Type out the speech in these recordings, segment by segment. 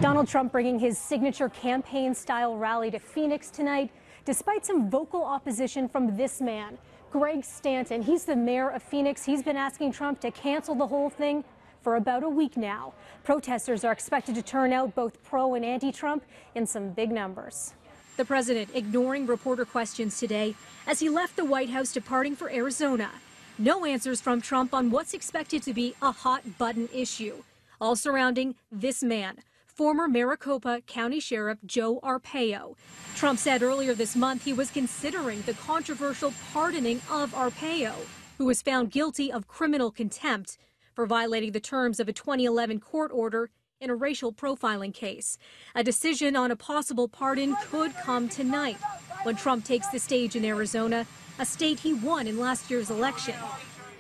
Donald Trump bringing his signature campaign-style rally to Phoenix tonight, despite some vocal opposition from this man, Greg Stanton. He's the mayor of Phoenix. He's been asking Trump to cancel the whole thing for about a week now. Protesters are expected to turn out, both pro and anti-Trump, in some big numbers. The president ignoring reporter questions today as he left the White House departing for Arizona. No answers from Trump on what's expected to be a hot-button issue, all surrounding this man, former Maricopa County Sheriff Joe Arpaio. Trump said earlier this month he was considering the controversial pardoning of Arpaio, who was found guilty of criminal contempt for violating the terms of a 2011 court order in a racial profiling case. A decision on a possible pardon could come tonight when Trump takes the stage in Arizona, a state he won in last year's election.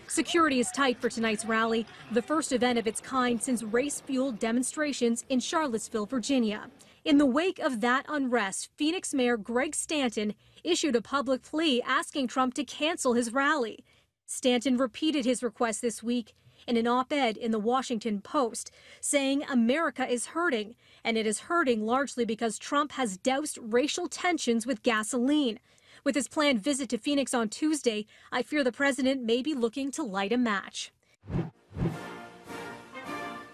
Security is tight for tonight's rally, the first event of its kind since race-fueled demonstrations in Charlottesville, Virginia. In the wake of that unrest, Phoenix Mayor Greg Stanton issued a public plea asking Trump to cancel his rally. Stanton repeated his request this week in an op-ed in the Washington Post, saying America is hurting, and it is hurting largely because Trump has doused racial tensions with gasoline. With his planned visit to Phoenix on Tuesday, I fear the president may be looking to light a match.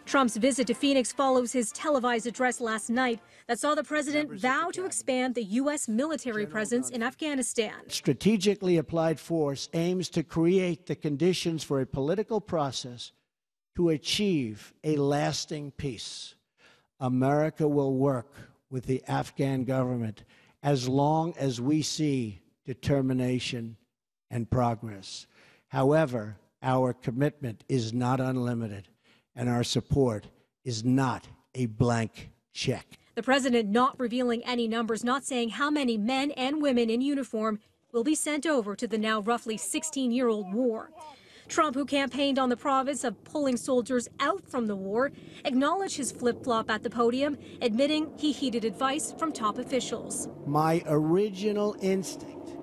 Trump's visit to Phoenix follows his televised address last night that saw the president vow to expand the U.S. military presence in Afghanistan. Strategically applied force aims to create the conditions for a political process to achieve a lasting peace. America will work with the Afghan government as long as we see determination and progress. However, our commitment is not unlimited, and our support is not a blank check. The president not revealing any numbers, not saying how many men and women in uniform will be sent over to the now roughly 16-year-old war. Trump, who campaigned on the promise of pulling soldiers out from the war, acknowledged his flip-flop at the podium, admitting he heeded advice from top officials. My original instinct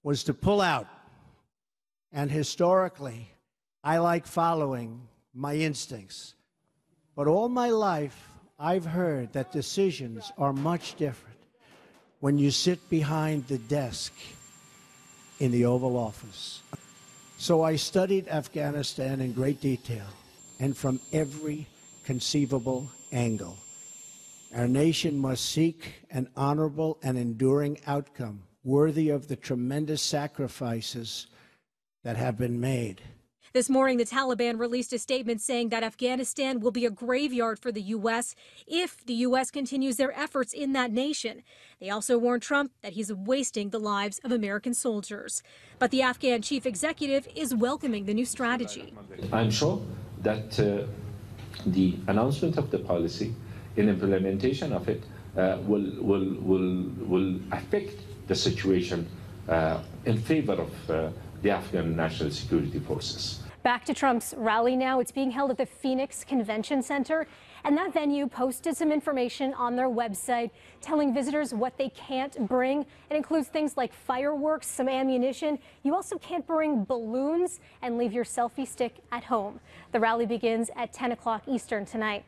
was to pull out, and historically, I like following my instincts. But all my life, I've heard that decisions are much different when you sit behind the desk in the Oval Office. So I studied Afghanistan in great detail and from every conceivable angle. Our nation must seek an honorable and enduring outcome worthy of the tremendous sacrifices that have been made. This morning, the Taliban released a statement saying that Afghanistan will be a graveyard for the U.S. if the U.S. continues their efforts in that nation. They also warned Trump that he's wasting the lives of American soldiers. But the Afghan chief executive is welcoming the new strategy. I'm sure that the announcement of the policy and implementation of it will affect the situation in favor of the Afghan National Security Forces. Back to Trump's rally now. It's being held at the Phoenix Convention Center, and that venue posted some information on their website telling visitors what they can't bring. It includes things like fireworks, some ammunition. You also can't bring balloons and leave your selfie stick at home. The rally begins at 10 o'clock Eastern tonight.